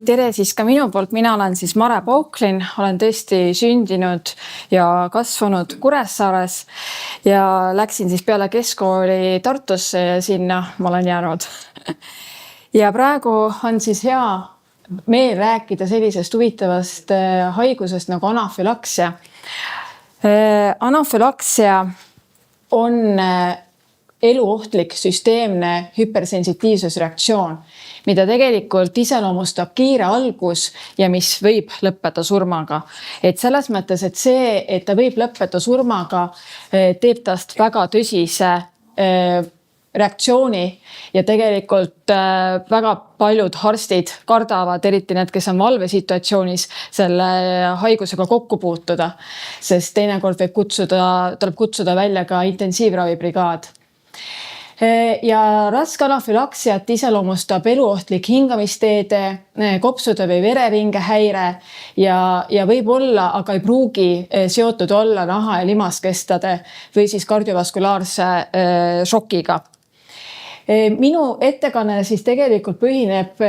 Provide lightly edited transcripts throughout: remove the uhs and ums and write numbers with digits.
Tere siis ka minu poolt, mina olen siis Mare Pauklin, olen tõesti sündinud ja kasvanud Kuressaares ja läksin siis peale keskkooli Tartusse ja sinna ma olen jäänud. Ja praegu on siis hea meel rääkida sellisest huvitavast haigusest nagu anafülaksia. Anafülaksia on eluohtlik süsteemne hüpersensitiivsusreaktsioon, mida tegelikult iseloomustab kiire algus ja mis võib lõppeda surmaga. Et selles mõttes, et see, et ta võib lõppeda surmaga, teeb tast väga tõsise reaktsiooni ja tegelikult väga paljud arstid kardavad, eriti need, kes on valvesituatsioonis, selle haigusega kokku puutuda, sest teinekord tuleb kutsuda välja ka intensiivravibrigaad. Ja raske anafülaksiat iseloomustab eluohtlik hingamisteede, kopsude või vereringe häire ja võib olla, aga ei pruugi seotud olla naha- ja limaskestade või siis kardiovaskulaarse šokiga. Minu ettekanne siis tegelikult põhineb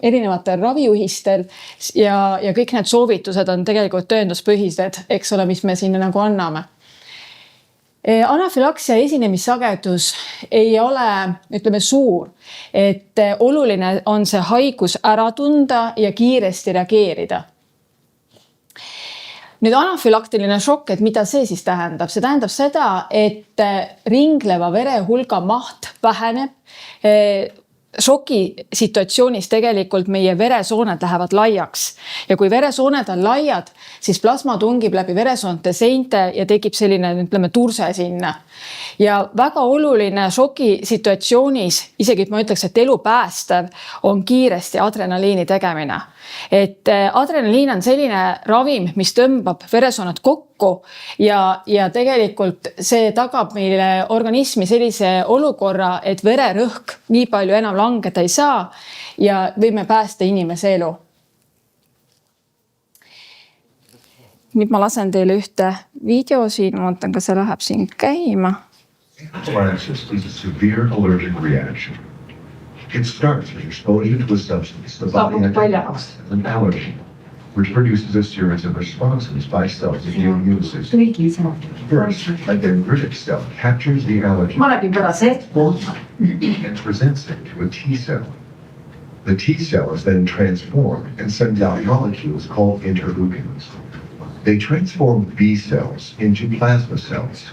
erinevatel ravijuhistel ja kõik need soovitused on tegelikult tõenduspõhised, eks ole, mis me sinna nagu anname. Anafülaksia esinemissagedus ei ole, ütleme, suur, et oluline on see haigus ära tunda ja kiiresti reageerida. Nüüd anafülaktiline šokk, et mida see siis tähendab? See tähendab seda, et ringleva verehulga maht väheneb. Šoki situatsioonis tegelikult meie veresooned lähevad laiaks ja kui veresooned on laiad, siis plasma tungib läbi veresoonte seinte ja tekib selline, ütleme, turse sinna. Ja väga oluline šoki situatsioonis, isegi ma ütleks, et elu päästev, on kiiresti adrenaliini tegemine. Et adrenaliin on selline ravim, mis tõmbab veresooned kokku ja tegelikult see tagab meile organismi sellise olukorra, et vererõhk nii palju enam langeda ei saa ja võime päästa inimese elu. Nüüd ma lasen teile ühte video siin, ma mõtlen, kas see läheb siin käima. Anaphylaxis is a severe allergic reaction. It starts with exposure to a substance the body identifies as an allergen, which produces a series of responses by cells of the immune system. First, a dendritic cell captures the allergen and presents it to a T cell. The T cell is then transformed and sends out molecules called interleukins. They transform B cells into plasma cells,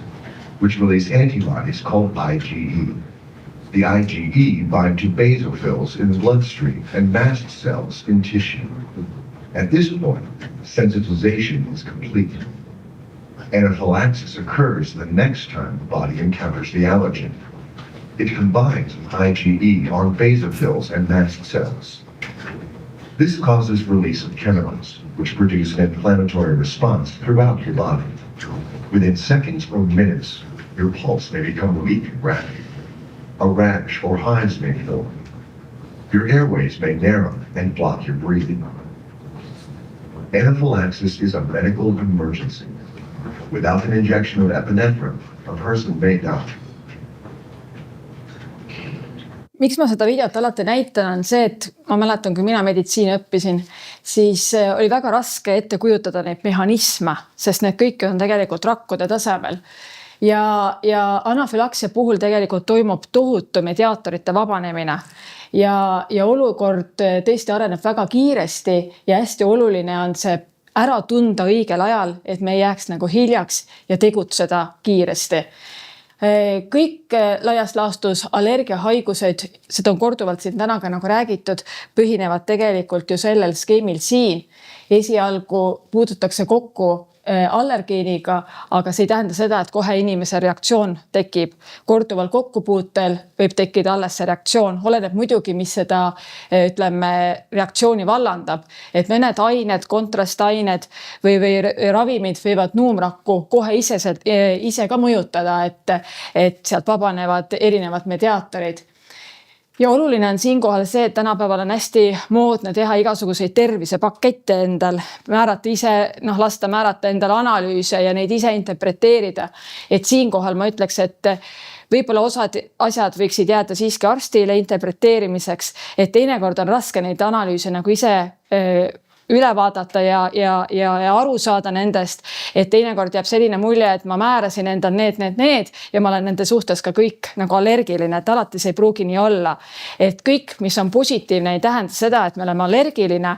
which release antibodies called IgE. The IgE bind to basophils in the bloodstream and mast cells in tissue. At this point, sensitization is complete. Anaphylaxis occurs the next time the body encounters the allergen. It combines with IgE on basophils and mast cells. This causes release of chemicals, which produce an inflammatory response throughout your body. Within seconds or minutes, your pulse may become weak and rapid. A rash or hives may form. Your airways may narrow and block your breathing. Anaphylaxis is a medical emergency. Without an injection of epinephrine, a person may die. Miks ma seda videot alati näitan on see, et ma mäletan, kui mina meditsiini õppisin, siis oli väga raske ette kujutada neid mehhanisme, sest need kõik on tegelikult rakkude tasemel. Ja anafülaksia puhul tegelikult toimub tohutu mediaatorite vabanemine ja olukord tõesti areneb väga kiiresti ja hästi oluline on see ära tunda õigel ajal, et me ei jääks nagu hiljaks ja tegutseda kiiresti. Kõik laias laastus allergiahaigused, seda on korduvalt siin täna ka nagu räägitud, põhinevad tegelikult ju sellel skeemil siin. Esialgu puudutakse kokku allergeeniga, aga see ei tähenda seda, et kohe inimese reaktsioon tekib. Korduval kokkupuutel võib tekkida alles see reaktsioon. Oleneb muidugi, mis seda reaktsiooni vallandab. Et mõned ained, kontrastained või ravimid võivad nuumrakku kohe ise ka mõjutada, et sealt vabanevad erinevad mediaatorid. Ja oluline on siinkohal see, et tänapäeval on hästi moodne teha igasuguseid tervisepakette endal, lasta määrata endal analüüse ja neid ise interpreteerida. Et siinkohal ma ütleks, et võib-olla osad asjad võiksid jääda siiski arstile interpreteerimiseks, et teinekord on raske neid analüüse nagu ise üle vaadata ja aru saada nendest, et teinekord jääb selline mulje, et ma määrasin endal need ja ma olen nende suhtes ka kõik nagu allergiline, et alati see ei pruugi nii olla. Et kõik, mis on positiivne, ei tähenda seda, et me oleme allergiline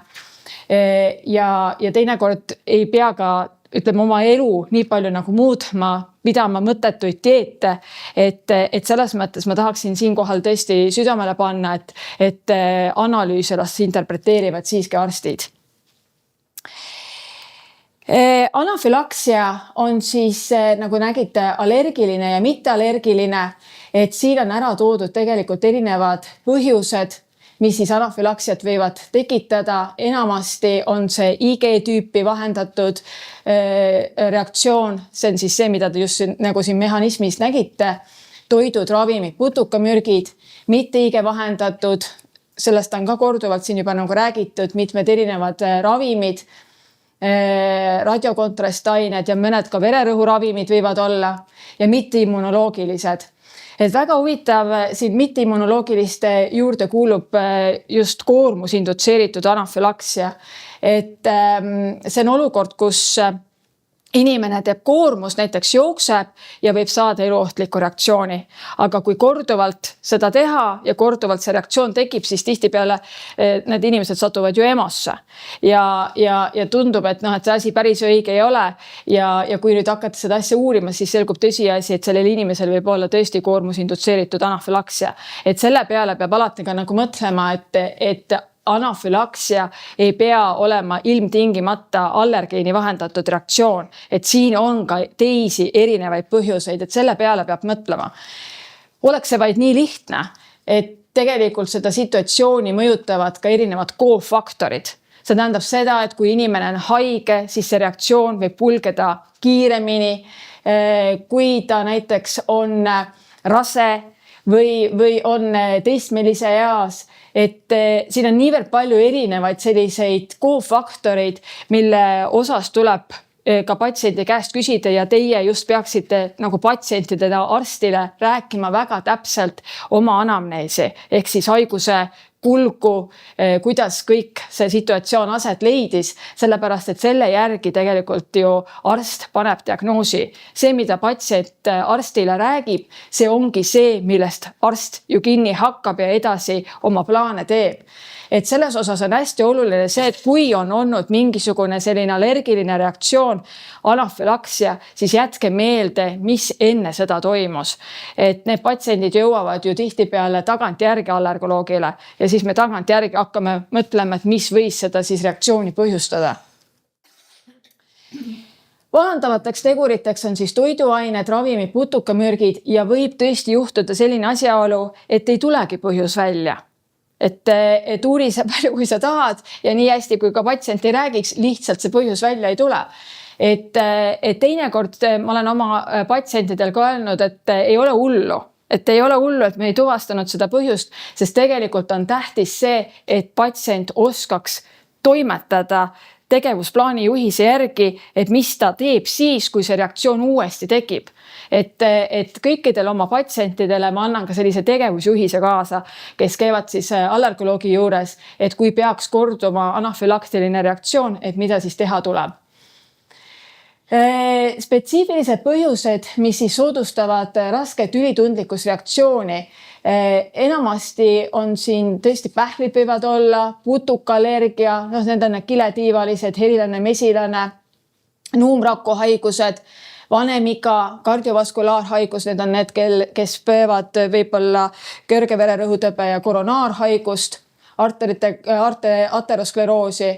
ja teinekord ei pea ka ütleme oma elu nii palju nagu muutma, pidama mõttetuid dieete, et selles mõttes ma tahaksin siinkohal tõesti südamele panna, et analüüse las interpreteerivad siiski arstid. Anafülaksia on siis, nagu nägite, allergiline ja mitteallergiline, et siin on ära toodud tegelikult erinevad põhjused, mis siis anafülaksiat võivad tekitada. Enamasti on see IG-tüüpi vahendatud reaktsioon, see on siis see, mida te just nagu siin mehhanismis nägite, toidud, ravimid, putukamürgid, mitte IG vahendatud, sellest on ka korduvalt siin juba nagu räägitud, mitmed erinevad ravimid, radiokontrastained ja mõned ka vererõhuravimid võivad olla ja mitteimmunoloogilised. Et väga huvitav siin mitteimmunoloogiliste juurde kuulub just koormus indutseeritud anafülaksia. Et see on olukord, kus inimene teeb koormus, näiteks jookseb ja võib saada eluohtliku reaktsiooni. Aga kui korduvalt seda teha ja korduvalt see reaktsioon tekib, siis tihtipeale need inimesed satuvad ju EMO-sse. Ja tundub, et see asi päris õige ei ole. Ja kui nüüd hakata seda asja uurima, siis selgub tõsiasi, et sellel inimesel võib olla tõesti koormus indutseeritud anafülaksia. Et selle peale peab alati ka nagu mõtlema, et anafülaksia ei pea olema ilmtingimata allergeeni vahendatud reaktsioon, et siin on ka teisi erinevaid põhjuseid, et selle peale peab mõtlema. Oleks see vaid nii lihtne, et tegelikult seda situatsiooni mõjutavad ka erinevad koofaktorid. See tähendab seda, et kui inimene on haige, siis see reaktsioon võib pulgeda kiiremini. Kui ta näiteks on rase või on teistmelise eas, et siin on niivõrd palju erinevaid selliseid koofaktoreid, mille osas tuleb ka patsiendi käest küsida ja teie just peaksite nagu patsientidele arstile rääkima väga täpselt oma anamneesi ehk siis haiguse kulgu, kuidas kõik see situatsioon aset leidis, sellepärast et selle järgi tegelikult ju arst paneb diagnoosi. See, mida patsient arstile räägib, see ongi see, millest arst ju kinni hakkab ja edasi oma plaane teeb. Et selles osas on hästi oluline see, et kui on olnud mingisugune selline allergiline reaktsioon, anafülaksia, siis jätke meelde, mis enne seda toimus. Et need patsiendid jõuavad ju tihtipeale tagantjärgi allergoloogile ja siis me tagantjärgi hakkame mõtlema, et mis võis seda siis reaktsiooni põhjustada. Vahendavateks teguriteks on siis toiduained, ravimid, putukamürgid ja võib tõesti juhtuda selline asjaolu, et ei tulegi põhjus välja. Et uuri see palju, kui sa tahad ja nii hästi, kui ka patsient ei räägiks, lihtsalt see põhjus välja ei tule. Et teinekord ma olen oma patsientidel ka öelnud, et ei ole hullu. Et ei ole hullu, et me ei tuvastanud seda põhjust, sest tegelikult on tähtis see, et patsient oskaks toimetada tegevusplaani juhise järgi, et mis ta teeb siis, kui see reaktsioon uuesti tekib. Et kõikidele oma patsientidele ma annan ka sellise tegevusjuhise kaasa, kes käivad siis allergoloogi juures, et kui peaks korduma anafülaktiline reaktsioon, et mida siis teha tuleb. Spetsiifilised põhjused, mis siis soodustavad rasket ülitundlikkusreaktsiooni. Enamasti on siin tõesti pähklid võivad olla, putukallergia, need on kiletiivalised, herilane, mesilane, nuumrakkuhaigused, vanemiga, kardiovaskulaarhaigus, need on need, kes põevad võib-olla kõrge vererõhutõbe ja koronaarhaigust, ateroskleroosi,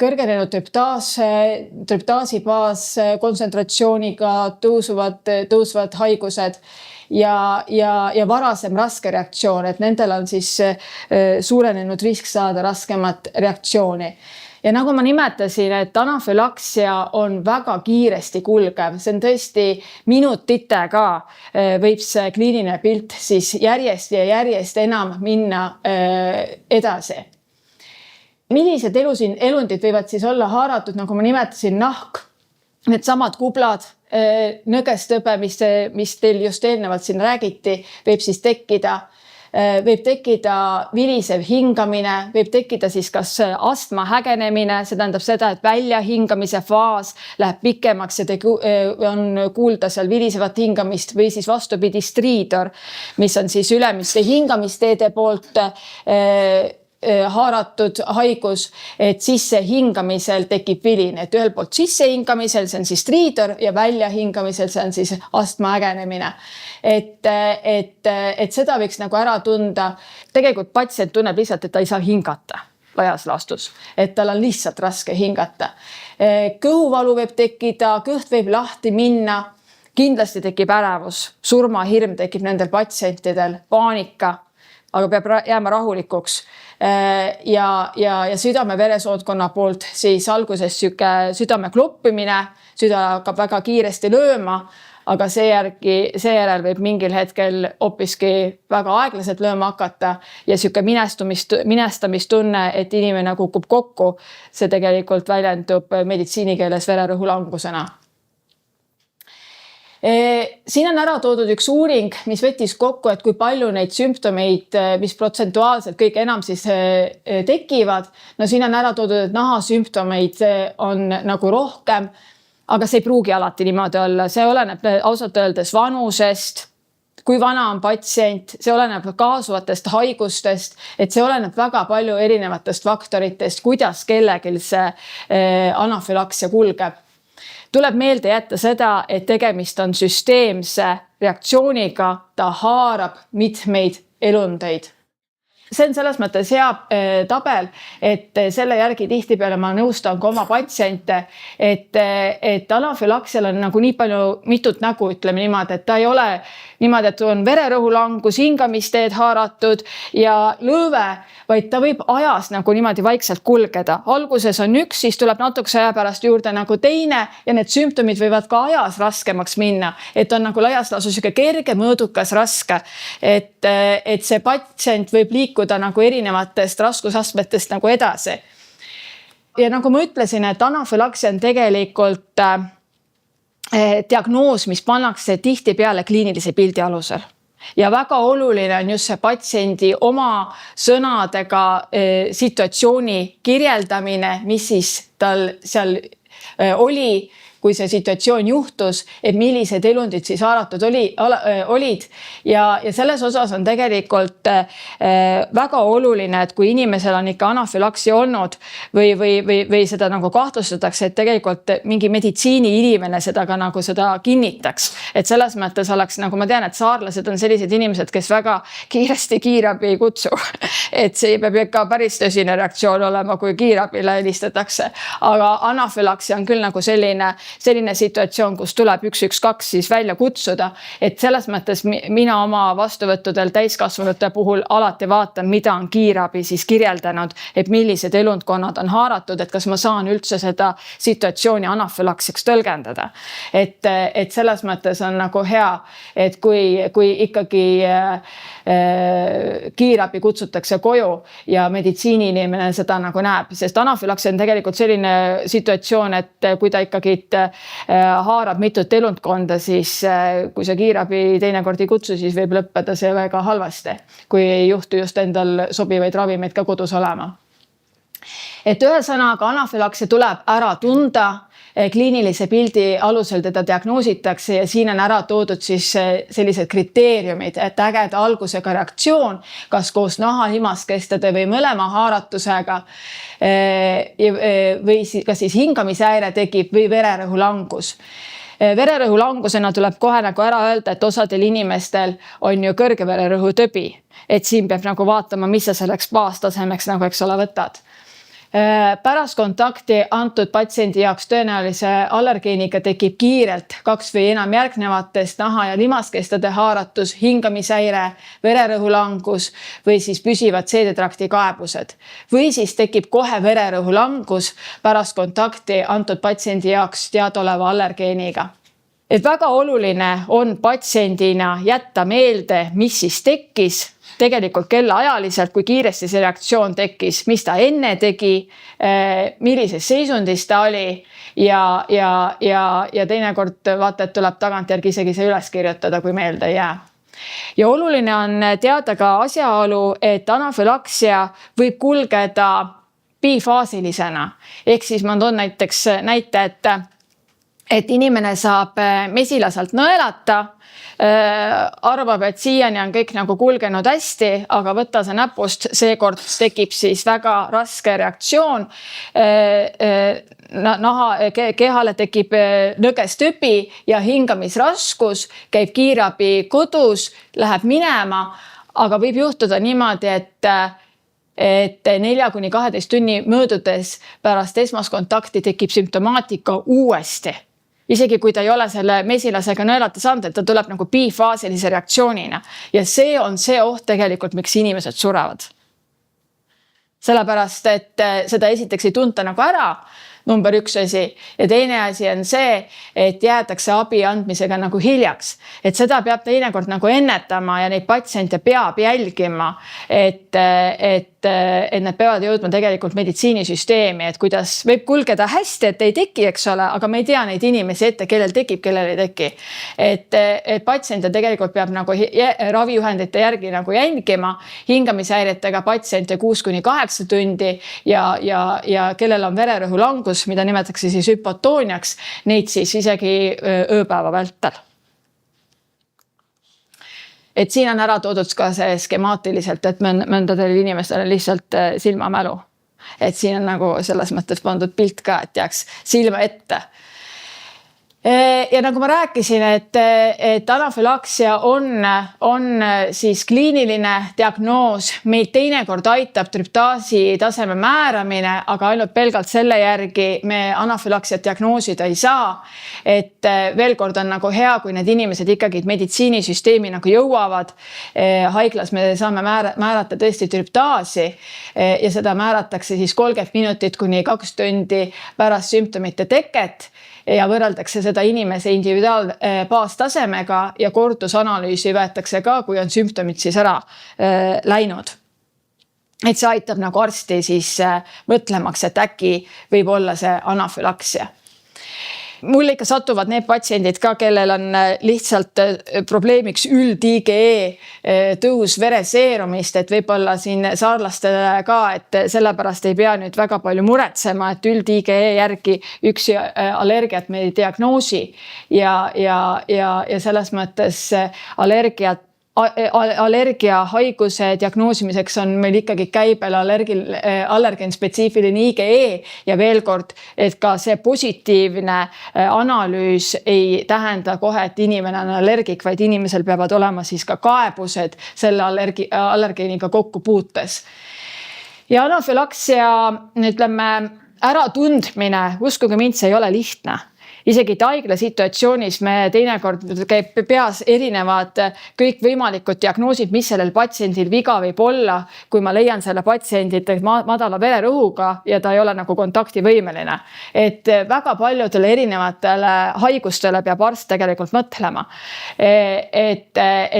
kõrgenenud tryptaasi baaskontsentratsiooniga tõusvad haigused ja varasem raske reaktsioon, et nendel on siis suurenenud risk saada raskemat reaktsiooni. Ja nagu ma nimetasin, et anafülaksia on väga kiiresti kulgev, see on tõesti minutitega võib see kliiniline pilt siis järjest ja järjest enam minna edasi. Millised elundid võivad siis olla haaratud, nagu ma nimetasin, nahk, need samad kublad, nõgestõbe, mis teil just eelnevalt siin räägiti, võib siis tekkida. Võib tekkida vilisev hingamine, võib tekkida siis kas astma hägenemine, see tähendab seda, et välja hingamise faas läheb pikemaks ja on kuulda seal vilisevat hingamist või siis vastupidi striidor, mis on siis ülemiste hingamisteede poolt haaratud haigus, et sisse hingamisel tekib vilin, et ühel poolt sisse hingamisel, see on siis striidor ja välja hingamisel, see on siis astma hägenemine. Et seda võiks nagu ära tunda. Tegelikult patsient tunneb lihtsalt, et ta ei saa hingata laias laastus, et tal on lihtsalt raske hingata. Kõhuvalu võib tekkida, kõht võib lahti minna, kindlasti tekib ärevus, surmahirm tekib nendel patsientidel, paanika, aga peab jääma rahulikuks. Ja südame-veresootkonna poolt siis alguses südame kloppimine, süda hakkab väga kiiresti lööma, aga seejärel võib mingil hetkel hoopiski väga aeglaselt lööma hakata ja siuke minestamistunne, et inimene kukub kokku, see tegelikult väljendub meditsiinikeeles vererõhulangusena. Siin on ära toodud üks uuring, mis võttis kokku, et kui palju neid sümptomeid, mis protsentuaalselt kõige enam siis tekivad. No siin on ära toodud, et nahasümptomeid on nagu rohkem, aga see ei pruugi alati niimoodi olla. See oleneb ausalt öeldes vanusest, kui vana on patsient, see oleneb kaasuvatest haigustest, et see oleneb väga palju erinevatest faktoritest, kuidas kellelgi see anafülaksia kulgeb. Tuleb meelde jätta seda, et tegemist on süsteemse reaktsiooniga, ta haarab mitmeid elundeid. See on selles mõttes hea tabel, et selle järgi tihtipeale ma nõustan ka oma patsiente, et anafülaksial on nagu nii palju mitut nägu, ütleme niimoodi, et ta ei ole niimoodi, et on vererõhulangus, hingamisteed haaratud ja lõõve, vaid ta võib ajas nagu niimoodi vaikselt kulgeda. Alguses on üks, siis tuleb natukese aja pärast juurde nagu teine ja need sümptomid võivad ka ajas raskemaks minna, et on nagu laias laastus siuke kerge, mõõdukas, raske, et see patsient võib liikuda nagu erinevatest raskusastmetest nagu edasi. Ja nagu ma ütlesin, et anafülaksia on tegelikult diagnoos, mis pannakse tihtipeale kliinilise pildi alusel. Ja väga oluline on just see patsiendi oma sõnadega situatsiooni kirjeldamine, mis siis tal seal oli, kui see situatsioon juhtus, et millised elundid siis haaratud olid. Ja selles osas on tegelikult väga oluline, et kui inimesel on ikka anafülaksia olnud või seda nagu kahtlustatakse, et tegelikult mingi meditsiini inimene seda ka nagu seda kinnitaks. Et selles mõttes oleks, nagu ma tean, et saarlased on sellised inimesed, kes väga kiiresti kiirabi ei kutsu. Et see peab ikka päris tõsine reaktsioon olema, kui kiirabile helistatakse. Aga anafülaksia on küll nagu selline situatsioon, kus tuleb 112 siis välja kutsuda, et selles mõttes mina oma vastuvõttudel täiskasvanute puhul alati vaatan, mida on kiirabi siis kirjeldanud, et millised elundkonnad on haaratud, et kas ma saan üldse seda situatsiooni anafülaksiks tõlgendada. Et selles mõttes on nagu hea, et kui ikkagi kiirabi kutsutakse koju ja meditsiiniinimene seda nagu näeb, sest anafülaksia on tegelikult selline situatsioon, et kui ta ikkagi haarab mitut elundkonda, siis kui see kiirabi teinekord ei kutsu, siis võib lõppeda see väga halvasti, kui ei juhtu just endal sobivaid ravimeid ka kodus olema. Et ühesõnaga anafülaksia tuleb ära tunda, kliinilise pildi alusel teda diagnoositakse ja siin on ära toodud siis sellised kriteeriumid, et ägeda algusega reaktsioon, kas koos nahalimaskestade või mõlema haaratusega või kas siis hingamishäire tekib või vererõhulangus. Vererõhulangusena tuleb kohe nagu ära öelda, et osadel inimestel on ju kõrge vererõhutõbi, et siin peab nagu vaatama, mis sa selleks baastasemeks nagu eks ole võtad. Pärast kontakti antud patsiendi jaoks tõenäolise allergeeniga tekib kiirelt 2 või enam järgnevatest naha- ja limaskestade haaratus, hingamishäire, vererõhulangus või siis püsivad seedetrakti kaebused. Või siis tekib kohe vererõhulangus pärast kontakti antud patsiendi jaoks teadaoleva allergeeniga. Et väga oluline on patsiendina jätta meelde, mis siis tekkis, tegelikult kellaajaliselt, kui kiiresti see reaktsioon tekkis, mis ta enne tegi, millises seisundis ta oli ja teinekord vaata, et tuleb tagantjärgi isegi see üles kirjutada, kui meelde ei jää. Ja oluline on teada ka asjaolu, et anafülaksia võib kulgeda bifaasilisena. Ehk siis ma toon näiteks näite, et inimene saab mesilasalt nõelata, arvab, et siiani on kõik nagu kulgenud hästi, aga võtta see näpust, seekord tekib siis väga raske reaktsioon. Kehale tekib nõgestüpi ja hingamisraskus, käib kiirabi kodus, läheb minema, aga võib juhtuda niimoodi, et 4–12 tunni möödudes pärast esmaskontakti tekib sümptomaatika uuesti. Isegi kui ta ei ole selle mesilasega nõelata saanud, et ta tuleb nagu bifaasilise reaktsioonina. Ja see on see oht tegelikult, miks inimesed surevad. Sellepärast, et seda esiteks ei tunta nagu ära, number 1 asi. Ja teine asi on see, et jäädakse abi andmisega nagu hiljaks. Et seda peab teinekord nagu ennetama ja neid patsiente peab jälgima, et need peavad jõudma tegelikult meditsiinisüsteemi, et kuidas võib kulgeda hästi, et ei teki, eks ole, aga me ei tea neid inimesi ette, kellel tekib, kellel ei teki. Et patsiente tegelikult peab nagu ravijuhendite järgi nagu jälgima, hingamishäiretega patsiente 6–8 tundi ja kellel on vererõhu langus, mida nimetatakse siis hüpotooniaks, neid siis isegi ööpäeva vältel. Et siin on ära toodud ka see skemaatiliselt, et mõndadele inimestele lihtsalt silmamälu. Et siin on nagu selles mõttes pandud pilt ka, et jääks silma ette. Ja nagu ma rääkisin, et anafülaksia on siis kliiniline diagnoos, meil teinekord aitab trüptaasi taseme määramine, aga ainult pelgalt selle järgi me anafülaksiat diagnoosida ei saa. Et veel kord on nagu hea, kui need inimesed ikkagi meditsiinisüsteemi nagu jõuavad. Haiglas me saame määrata tõesti trüptaasi ja seda määratakse siis 30 minutit kuni 2 tundi pärast sümptomite teket. Ja võrreldakse seda inimese individuaalbaastasemega ja kordusanalüüsi võetakse ka, kui on sümptomid siis ära läinud. Et see aitab nagu arsti siis mõtlemaks, et äkki võib olla see anafülaksia. Mul ikka satuvad need patsiendid ka, kellel on lihtsalt probleemiks üld-IgE tõus vereseerumist, et võib-olla siin saarlastele ka, et sellepärast ei pea nüüd väga palju muretsema, et üld-IgE järgi üksi allergiat me ei diagnoosi ja selles mõttes allergiahaiguse diagnoosimiseks on meil ikkagi käibel allergen spetsiifiline IgE ja veel kord, et ka see positiivne analüüs ei tähenda kohe, et inimene on allergik, vaid inimesel peavad olema siis ka kaebused selle allergeeniga kokku puutes. Ja anafülaksia, ütleme, äratundmine, uskuge mind, see ei ole lihtne. Isegi haigla situatsioonis me teinekord käib peas erinevad kõik võimalikud diagnoosid, mis sellel patsiendil viga võib olla, kui ma leian selle patsiendit madala vererõhuga ja ta ei ole nagu kontaktivõimeline. Et väga paljudele erinevatele haigustele peab arst tegelikult mõtlema. Et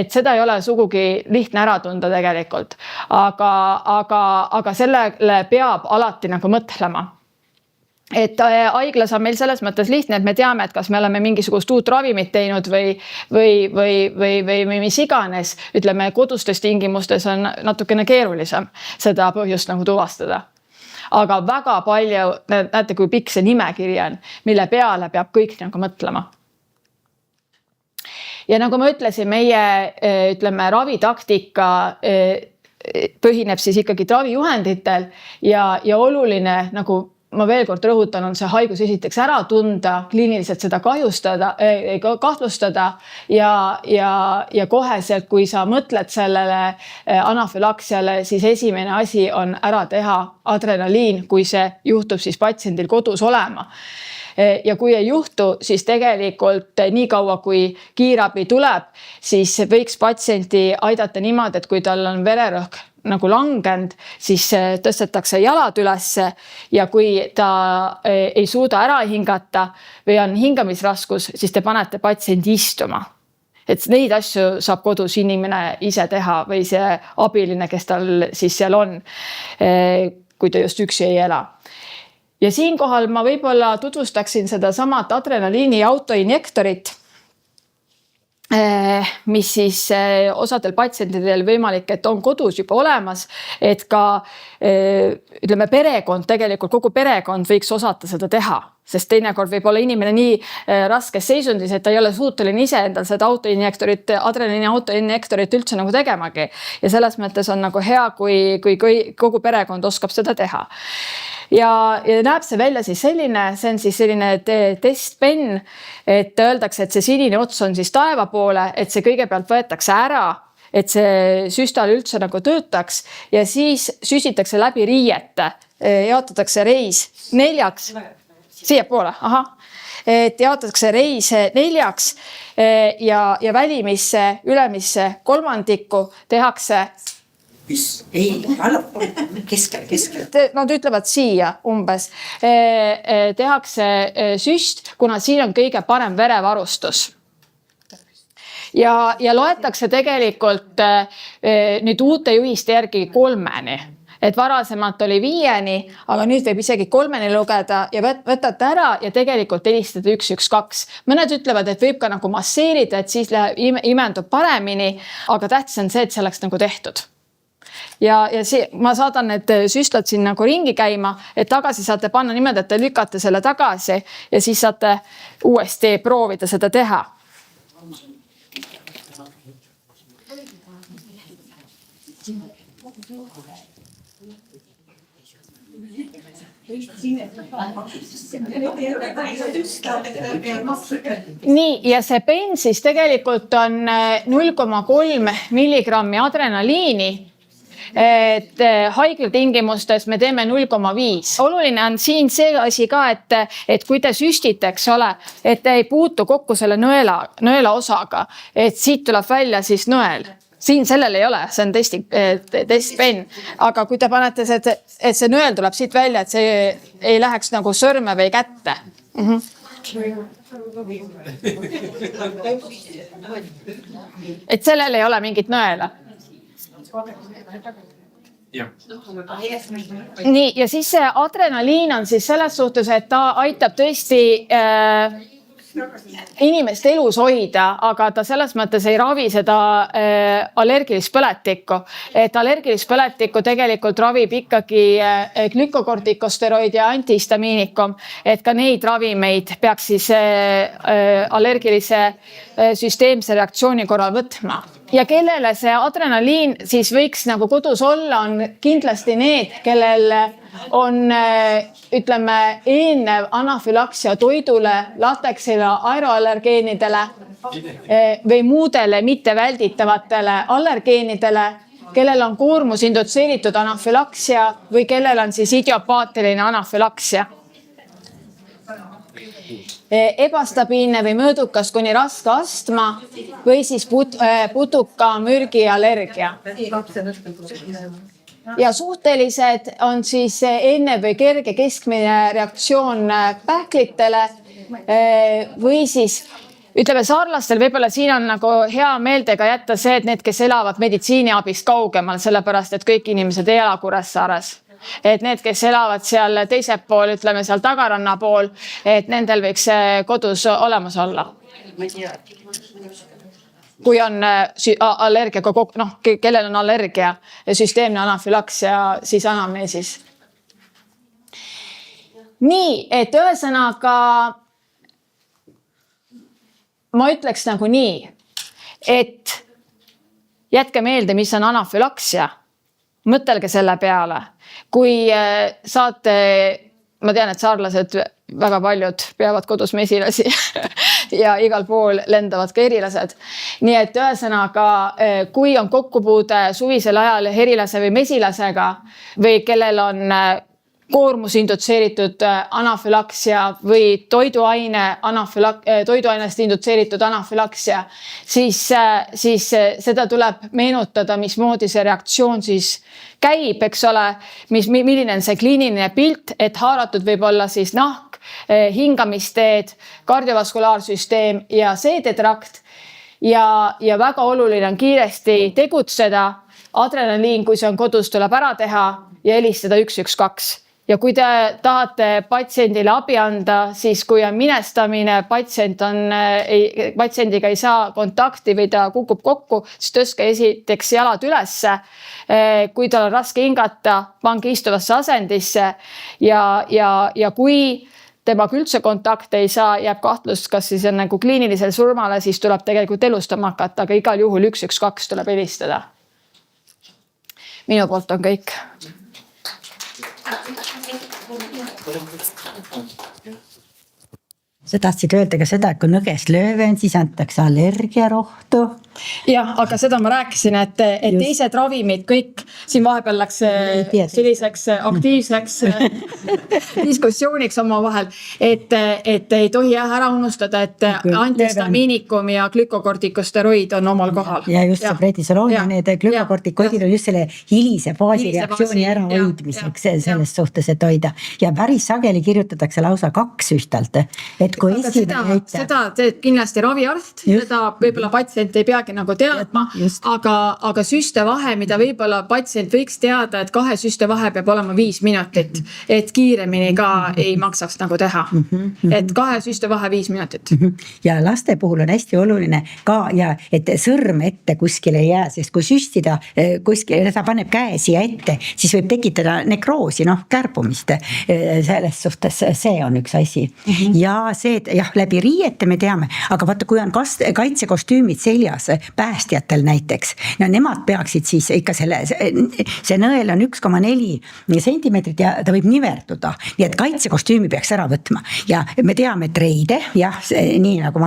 seda ei ole sugugi lihtne ära tunda tegelikult. Aga sellele peab alati nagu mõtlema. Et haiglas on meil selles mõttes lihtne, et me teame, et kas me oleme mingisugust uut ravimit teinud või mis iganes. Ütleme, kodustes tingimustes on natukene keerulisem seda põhjust nagu tuvastada. Aga väga palju, näete, kui pikk see nimekiri on, mille peale peab kõik nagu mõtlema. Ja nagu ma ütlesin, meie ravitaktika põhineb siis ikkagi ravijuhenditel ja oluline nagu ma veel kord rõhutan, on see haigus esiteks ära tunda, kliiniliselt seda kahtlustada ja koheselt, kui sa mõtled sellele anafülaksiale, siis esimene asi on ära teha adrenaliin, kui see juhtub siis patsiendil kodus olema. Ja kui ei juhtu, siis tegelikult nii kaua, kui kiirabi tuleb, siis võiks patsienti aidata niimoodi, et kui tal on vererõhk nagu langenud, siis tõstetakse jalad ülesse ja kui ta ei suuda ära hingata või on hingamisraskus, siis te panete patsiendi istuma. Et neid asju saab kodus inimene ise teha või see abiline, kes tal siis seal on, kui ta just üksi ei ela. Ja siinkohal ma võib-olla tutvustaksin seda samat adrenaliini autoinjektorit, mis siis osadel patsientidel võimalik, et on kodus juba olemas, et ka ütleme perekond, tegelikult kogu perekond võiks osata seda teha, sest teinekord võib olla inimene nii raskes seisundis, et ta ei ole suuteline ise endal seda autoinjektorit, adrenaliini autoinjektorit üldse nagu tegemagi. Ja selles mõttes on nagu hea, kui kogu perekond oskab seda teha. Ja näeb see välja siis selline, see on siis selline testpenn, et öeldakse, et see sinine ots on siis taeva poole, et see kõigepealt võetakse ära, et see süstal üldse nagu töötaks ja siis süstitakse läbi riiete, jaotatakse reis 4, siia poole, et jaotatakse reis 4 ja välimisse, ülemisse 3 tehakse ei, keskel. Nad ütlevad siia umbes. Tehakse süst, kuna siin on kõige parem verevarustus. Ja loetakse tegelikult nüüd uute juhiste järgi 3-ni. Et varasemalt oli 5-ni, aga nüüd võib isegi 3-ni lugeda ja võtate ära ja tegelikult helistada 112. Mõned ütlevad, et võib ka nagu masseerida, et siis imendub paremini, aga tähtis on see, et see oleks nagu tehtud. Ja ma saadan need süstlad siin nagu ringi käima, et tagasi saate panna niimoodi, et te lükkate selle tagasi ja siis saate uuesti proovida seda teha. Nii, ja see penn siis tegelikult on 0,3 milligrammi adrenaliini, et haigla tingimustes me teeme 0,5. Oluline on siin see asi ka, et kui te süstite, eks ole, et te ei puutu kokku selle nõela osaga, et siit tuleb välja siis nõel. Siin sellel ei ole, see on testpenn, aga kui te panete, et see nõel tuleb siit välja, et see ei läheks nagu sõrme või kätte. Et sellel ei ole mingit nõela. Nii, ja siis see adrenaliin on siis selles suhtes, et ta aitab tõesti inimest elus hoida, aga ta selles mõttes ei ravi seda allergilist põletikku. Et allergilist põletikku tegelikult ravib ikkagi glükokortikosteroid ja antihistamiinikum, et ka neid ravimeid peaks siis allergilise süsteemse reaktsiooni korral võtma. Ja kellele see adrenaliin siis võiks nagu kodus olla, on kindlasti need, kellel on, ütleme, eelnev anafülaksia toidule, lateksile, aeroallergeenidele või muudele mittevälditavatele allergeenidele, kellel on koormus indutseeritud anafülaksia või kellel on siis idiopaatiline anafülaksia. Ebastabiilne või mõõdukas kuni raske astma või siis putuka mürgiallergia. Ja suhtelised on siis enne või kerge keskmine reaktsioon pähklitele või siis ütleme saarlastel võib-olla siin on nagu hea meeldega jätta see, et need, kes elavad meditsiiniabist kaugemal, sellepärast et kõik inimesed ei ela Kuressaares. Et need, kes elavad seal teisel pool, ütleme seal tagaranna pool, et nendel võiks kodus olemas olla. Kui on allergia, kellel on allergia, süsteemne anafülaksia, siis anamneesis. Nii, et ühesõnaga ma ütleks nagu nii, et jätke meelde, mis on anafülaksia. Mõtelge selle peale. Kui saate, ma tean, et saarlased väga paljud peavad kodus mesilasi ja igal pool lendavad ka erilased. Nii et ühesõnaga, kui on kokkupuude suvisel ajal herilase või mesilasega või kellel on koormus indutseeritud anafülaksia või toiduainest indutseeritud anafülaksia, siis seda tuleb meenutada, mismoodi see reaktsioon siis käib, eks ole, milline on see kliiniline pilt, et haaratud võib olla siis nahk, hingamisteed, kardiovaskulaarsüsteem ja seedetrakt ja väga oluline on kiiresti tegutseda. Adrenaliin, kui see on kodus, tuleb ära teha ja helistada 112. Ja kui te tahate patsiendile abi anda, siis kui on minestamine, patsiendiga ei saa kontakti või ta kukub kokku, siis tõstke esiteks jalad ülesse. Kui tal on raske hingata, pange istuvasse asendisse ja kui temaga üldse kontakte ei saa, jääb kahtlust, kas siis on nagu kliinilisel surmale, siis tuleb tegelikult elustama hakata, aga igal juhul 112 tuleb helistada. Minu poolt on kõik. Sa tahtsid öelda ka seda, et kui nõgest lööve on, siis antakse allergiarohtu. Jah, aga seda ma rääkisin, et teised ravimid kõik siin vahepeal läks selliseks aktiivseks diskussiooniks oma vahel, et ei tohi ära unustada, et antihistamiinikum ja glükokortikosteroid on omal kohal. Ja just see prednisoloon ja need glükokortikoidid on just selle hilise faasi reaktsiooni ära hoidmiseks selles suhtes, et hoida. Ja päris sageli kirjutatakse lausa 2 ühtalt. Et kui seda teeb kindlasti raviarst, seda võib-olla patsient ei peagi nagu teadma, aga süste vahe, mida võib-olla patsient võiks teada, et 2 süste vahe peab olema 5 minutit, et kiiremini ka ei maksaks nagu teha. Et 2 süste vahe 5 minutit. Ja laste puhul on hästi oluline ka, ja et sõrm ette kuskile ei jää, sest kui süstida kuskile, ta paneb käe siia ette, siis võib tekitada nekroosi, kärbumist. Selles suhtes see on üks asi. Ja see, et jah, läbi riiete me teame, aga vaata, kui on kaitsekostüümid seljas, päästjatel näiteks, no nemad peaksid siis ikka see nõel on 1,4 sentimeetrit ja ta võib niverduda, nii et kaitsekostüümi peaks ära võtma ja me teame, et reide, jah, nii nagu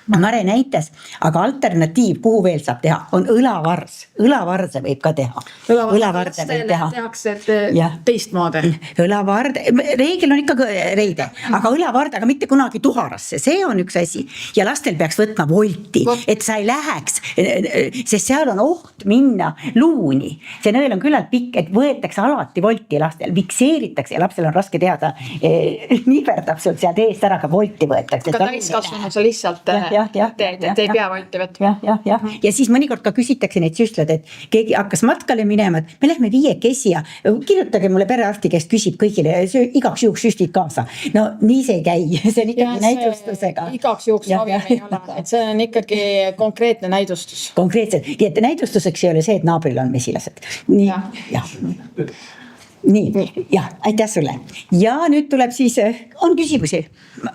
Mare näitas, aga alternatiiv, kuhu veel saab teha, on õlavars. Õlavarse võib ka teha. Õlavarde võib teha. Tehakse teistmoodi. Õlavarde, reegel on ikka reide, aga õlavarde, aga mitte kunagi tuharasse, see on üks asi. Ja lastel peaks võtma volti, et sa ei läheks, sest seal on oht minna luuni. See nõel on küllalt pikk, et võetakse alati volti lastel, fikseeritakse ja lapsel on raske teada, niverdab sealt sealt eest ära, ka volti võetakse. Ka täiskasvanud sa lihtsalt ei pea volti võtma. Ja siis mõnikord ka küsitakse neid süstlad, et keegi hakkas matkale minema, et me lähme 5 ja kirjutage mulle perearsti, kes küsib kõigile igaks juhuks süstid kaasa. No nii see ei käi, see on ikkagi näidustusega. Igaks juhuks ravim ei ole, et see on ikkagi konkreetne näidustus. Konkreetselt, ja et näidustuseks ei ole see, et naabril on mesilased. Nii, jah, aitäh sulle. Ja nüüd tuleb siis, on küsimusi?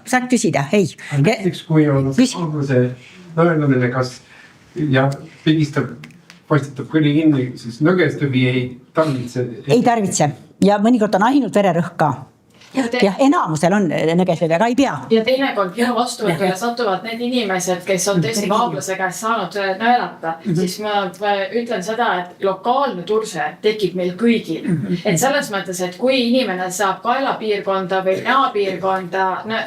Saad küsida, ei. Näiteks kui on see nõelamine, kas postitab kõli kinni, siis nõgestuvi ei tarvitse? Ei tarvitse ja mõnikord on ainult vererõhk ka. Jah, enamusel on nõgestuvi, aga ei pea. Ja teinekord minu vastuvõtule satuvad need inimesed, kes on tõesti vaablase käest saanud nõelata, siis ma ütlen seda, et lokaalne turse tekib meil kõigil. Et selles mõttes, et kui inimene saab kaelapiirkonda või näapiirkonda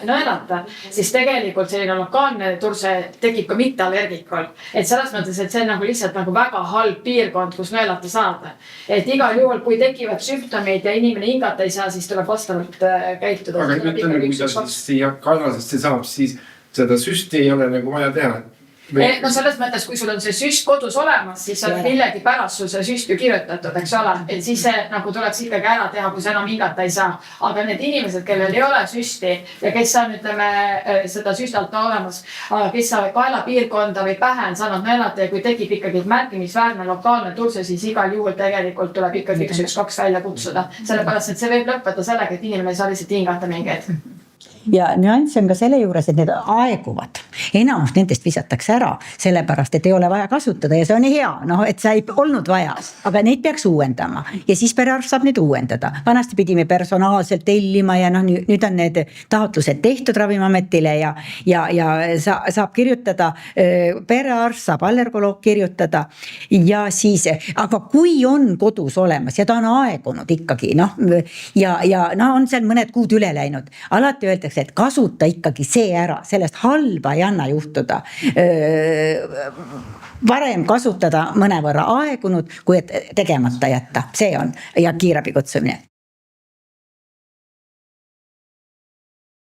nõelata, siis tegelikult selline lokaalne turse tekib ka mitte allergikul. Et selles mõttes, et see on nagu lihtsalt nagu väga halb piirkond, kus nõelata saada. Et igal juhul, kui tekivad sümptomid ja inimene hingata ei saa, siis tuleb vastavalt käituda. Aga ütleme, kui ta siia kaelasesse saab, siis seda süsti ei ole nagu vaja teha. No selles mõttes, kui sul on see süst kodus olemas, siis on millegi pärast sul see süst ju kirjutatud, eks ole. Et siis see nagu tuleks ikkagi ära teha, kui sa enam hingata ei saa. Aga need inimesed, kellel ei ole süsti ja kes on, ütleme, seda süstalt olemas, aga kes saavad kaelapiirkonda või pähe on saanud nõelata ja kui tekib ikkagi märkimisväärne lokaalne turse, siis igal juhul tegelikult tuleb ikkagi 112 välja kutsuda. Sellepärast, et see võib lõppeda sellega, et inimene ei saa lihtsalt hingata mingi hetk. ja nüanss on ka selle juures, et need aeguvad. Enamus nendest visatakse ära, sellepärast, et ei ole vaja kasutada ja see on hea, noh, et sa ei olnud vaja, aga neid peaks uuendama ja siis perearst saab neid uuendada. Vanasti pidime personaalselt tellima ja noh, nüüd on need taotlused tehtud Ravimiametile ja saab kirjutada, perearst saab allergoloog kirjutada ja siis, aga kui on kodus olemas ja ta on aegunud ikkagi, noh, ja on seal mõned kuud üle läinud, alati öeldakse, et kasuta ikkagi see ära, sellest halba ei anna juhtuda. Varem kasutada mõnevõrra aegunud, kui et tegemata jätta, see on ja kiirabi kutsumine.